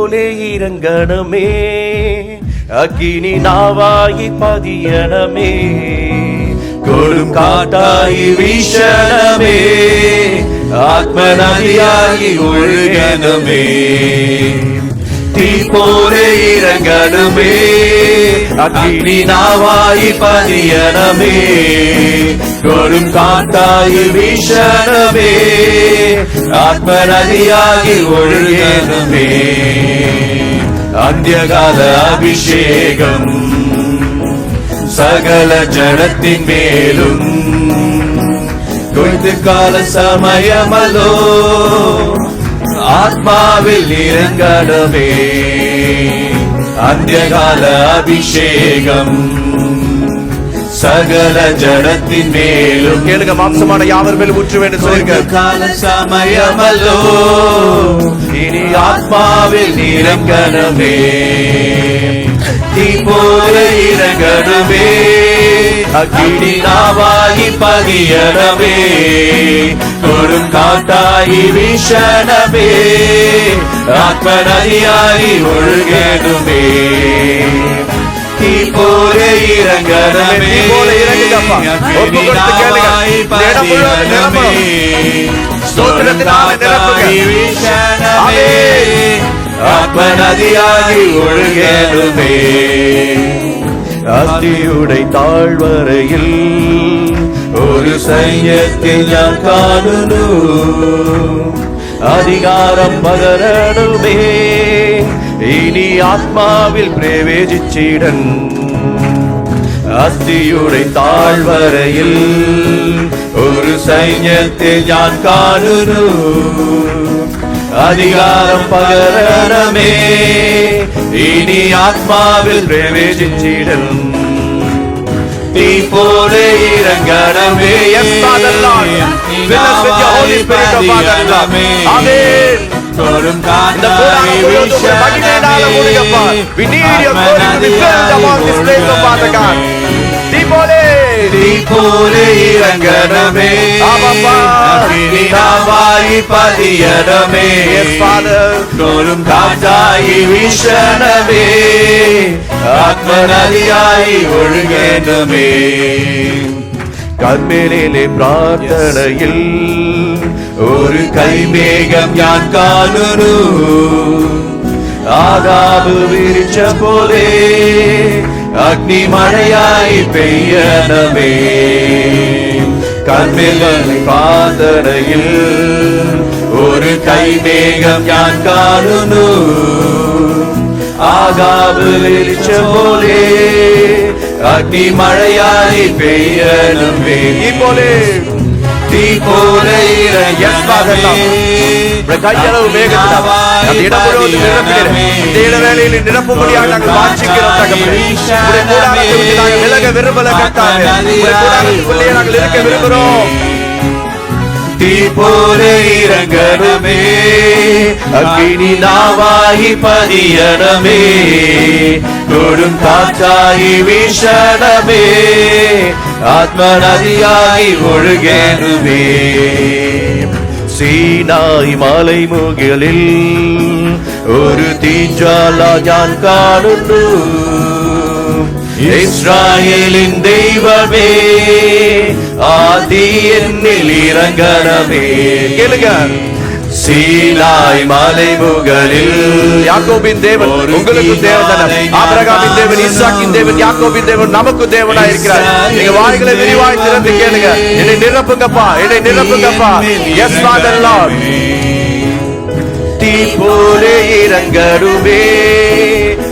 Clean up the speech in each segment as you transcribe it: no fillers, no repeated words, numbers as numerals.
போலே இறங்கணுமே, அக்கினி நாவாகி பதியணமே, கொடும் காட்டாயி வீசணமே, ஆத்ம நதியாகி ஒழுகணுமே. தீ போலே இறங்கணுமே, அக்கினி நாவாயி பதியணமே, கொடும் காட்டாயி வீசணமே, ஆத்ம நதியாகி ஒழுகணுமே. அந்தியகால அபிஷேகம் சகல ஜனத்தின் மேலும், கொய்து கால சமயமலோ ஆத்மாவில் இறங்கணுமே. அந்தியகால அபிஷேகம் சகல ஜனத்தின் மேலும், கேளுங்க, மாம்சமான யாவர் மேல் ஊற்று வேண்டும் சொல்லுங்க. கால சமயமல்லோ இனி ஆத்மாவில் இறங்கணுமே. தீ போல இறங்கணுமே, அக்கினி நாவாகி பதியணமே, கொடும் காட்டாயி வீசணமே, ஆத்ம நதியாகி ஒழுகணுமே. தீ போல இறங்கணுமே, அக்கினி நாவாகி பதியணமே, கொடும் காட்டாயி வீசணமே, ஆத்ம நதியாகி ஒழுகணுமே. அத்தியுடை தாழ்வரையில் ஒரு சைன்யத்தை நான் காணுனு, அதிகாரம் பகரணுமே, இனி ஆத்மாவில் பிரவேசிச்சிடன். அத்தியுடை தாழ்வரையில் ஒரு சைன்யத்தை நான் காணுனு, அதிகாரம் பகரணமே, இனி ஆத்மாவில் பிரவேசிச்சிடும். தீ போல இறங்கணுமே, கொடும் காட்டாயி தீ போல இறங்கணுமே, அக்கினி நாவாகி பதியணமே, கொடும் காட்டாயி வீசணமே, ஆத்ம நதியாகி ஒழுகணுமே. கர்மேலிலே பிரார்த்தனையில் ஒரு கைமேகம் யான் காணுனு, ஆகாபு விரிச்ச போலே அக்னி மழையாய் பெய்யணுமே. கர்மேலிலே பிரார்த்தனையில் ஒரு கைமேகம் யான் காணுனு, ஆகாபு விரிச்ச போலே அக்னி மழையாய் பெய்யணுமே. போலே தீ போல கையளவு வேகத்தில் இடம் முழுவதும் நிரப்புகிறேன். இந்த இடவேளையில் நிரப்பும்படியாக நாங்கள் வாஞ்சிக்கிறோம் தகப்பனே. உடைய கூடாரத்தை விட்டு நாங்கள் விலக விரும்பல கர்த்தாவே. உடைய கூடாரத்துக்குள்ளே நாங்கள் இருக்க விரும்புகிறோம். தீ போல இறங்கணுமே, அக்கினி நாவாகி பதியணமே, கொடும் காட்டாயி வீசணமே, ஆத்ம நதியாகி ஒழுகணுமே. சீனாய் மலை முகிலில் ஒரு தீஞ்சாலா நான் காணுனு, இஸ்ராயேலின் தெய்வமே, ஆதி என்னில் இறங்கணுமே. கேளுங்க, சீனாய் மலை முகலில் யாக்கோபின் தேவன் உங்களுக்கு தேவன், ஆபிரகாமின் தேவன், ஈசாக்கின் தேவன், யாக்கோபின் தேவன் நமக்கு தேவனாய் இருக்கிறார். நீங்க வாய்களை விரிவாய் திறந்து கேளுங்க. என்னை நிரப்புங்கப்பா, என்னை நிரப்புங்கப்பா. Yes father lord. தீ போலே இறங்கணுமே,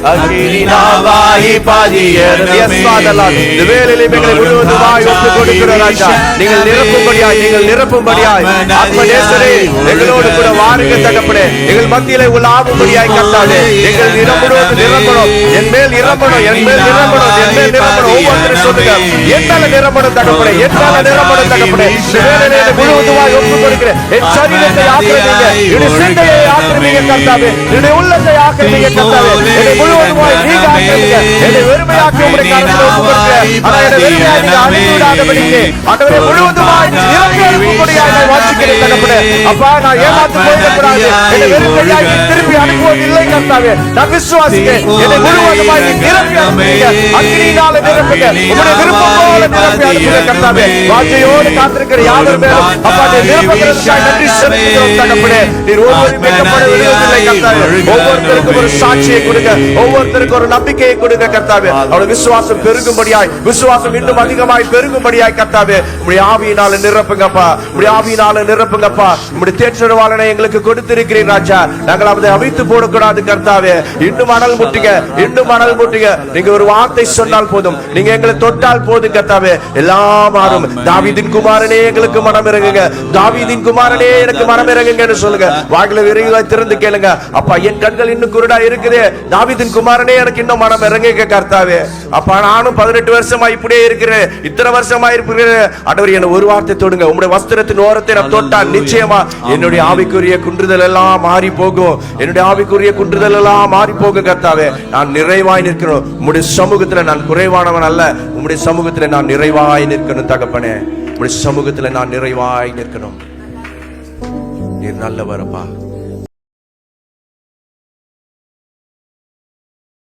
அக்கினி நாவாகி பதியணமே. Yes father lord. இந்த வேளையிலே எங்களை முழுவதுமாய் ஒப்புக் கொடுக்கிறோம் ராஜா. நீங்கள் நிரப்பும்படியாய், நீங்கள் நிரப்பும்படியாய் ஆத்மநேசரே எங்களோடு கூட வாருங்க தகப்பனே. எங்கள் மத்தியிலே உலாவும்படியாய் கர்த்தாவே, எங்கள் நிரம்புவது நிரம்பணும், என் மேல் நிரம்பணும், என் மேல் நிரம்பணும், என் மேல் நிரம்பணும். ஒவ்வொருத்தரும் சொல்லுங்க, என்னால நிரம்பணும் தகப்பனே, என்னால நிரம்பணும் தகப்பனே. இந்த வேளையிலே முழுவதுமாய் ஒப்புக் கொடுக்கிறேன். என் சரீரத்தை ஆக்கிரமிங்க, என்னுடைய சிந்தையை ஆக்கிரமிங்க கர்த்தாவே, என்னுடைய உள்ளத்தை ஆக்கிரமிங்க கர்த்தாவே. என்னை முழுவதுமாய் நீங்க ஆக்கிரமிங்க, என்னை வெறுமையாக்கி உம்முடைய கரத்தில் ஒப்புக் கொடுக்கிறேன். ஆனால் என்னை வெறுமையாக்கி அழிந்து விடாதபடிக்கு ஆண்டவரே முழுவதுமாய் நிரம்பும்படியாய் நான் வாஞ்சிக்கிறேன் தகப்பனே. அப்பா நான் ஏமாந்து போயிடக்கூடாது. என்னை வெறும் கையாய் திருப்பி அனுப்புவது இல்லை கர்த்தாவே. நான் விசுவாசிக்கிறேன். என்னை முழுவதுமாய் நிரப்பி அனுப்புங்க. அக்கினியினால நிரப்புங்க. உம்முடைய விருப்பம் போல நிரப்பி அனுப்புங்க கர்த்தாவே. வாஞ்சையோடு காத்திருக்கிற யாவர் மேலும் அப்பா நீ நிரப்புகிறதற்காக நன்றி செலுத்துகிறோம் தகப்பனே. நீர் ஒருவரும் வெட்கப்பட விடுவதில்லை கர்த்தாவே. ஒவ்வொருத்தருக்கும் ஒரு சாட்சியை கொடுங்க. ஒவ்வொருத்தருக்கும் ஒரு நம்பிக்கையை கொடுங்க கர்த்தாவே. அவருடைய விசுவாசம் பெருகும்படியாய், விசுவாசம் இன்னும் அதிகமாய் பெருகும்படியாய் கர்த்தாவே உம்முடைய ஆவியினால நிரப்புங்கப்பா. உம்முடைய ஆவியினால நிரப்புங்கப்பா. உம்முடைய தேற்றவாளனை எங்களுக்கு கொடுத்திருக்கிறீர் ராஜா. நாங்கள் அதை அவித்து போடக்கூடாது கர்த்தாவே. இன்னும் அனல் முட்டுங்க, இன்னும் அனல் முட்டுங்க. நீங்க ஒரு வார்த்தை சொன்னால் போதும், நீங்க எங்களை தொட்டால் போதும் கர்த்தாவே, எல்லாம் மாறும். தாவீதின் குமாரனே எங்களுக்கு மனம் இறங்குங்க. தாவீதின் குமாரனே எனக்கு மனம் இறங்குங்கன்னு சொல்லுங்க. வாயில விரைவாய் திறந்து கேளுங்க. அப்பா என் கண்கள் இன்னும் குருடா இருக்குது. தாவீதின் குமாரனே எனக்கு இன்னும் மனம் இறங்குங்க கர்த்தாவே. அப்பா நானும் 18 வருஷமா இப்படியே இருக்கிறேன், இத்தனை வருஷமா இருக்கிறேன். ஆண்டவரே என்ன ஒரு வார்த்தை தொடுங்க. உம்முடைய வஸ்திரத்தின் ஓரத்தை நான் தொட்டால் நிச்சயமா என்னுடைய ஆவிக்குரிய குன்றுதல் எல்லாம் மாறி போகும். என்னுடைய ஆவிக்குரிய குன்றுதல் எல்லாம் மாறி போகும் கர்த்தாவே. நான் நிறைவாய் நிற்கணும். உம்முடைய சமூகத்துல நான் குறைவானவன் அல்ல. உம்முடைய சமூகத்துல நான் நிறைவாய் நிற்கணும் தகப்பனே. உம்முடைய சமூகத்துல நான் நிறைவாய் நிற்கணும். நீர் நல்லவரப்பா.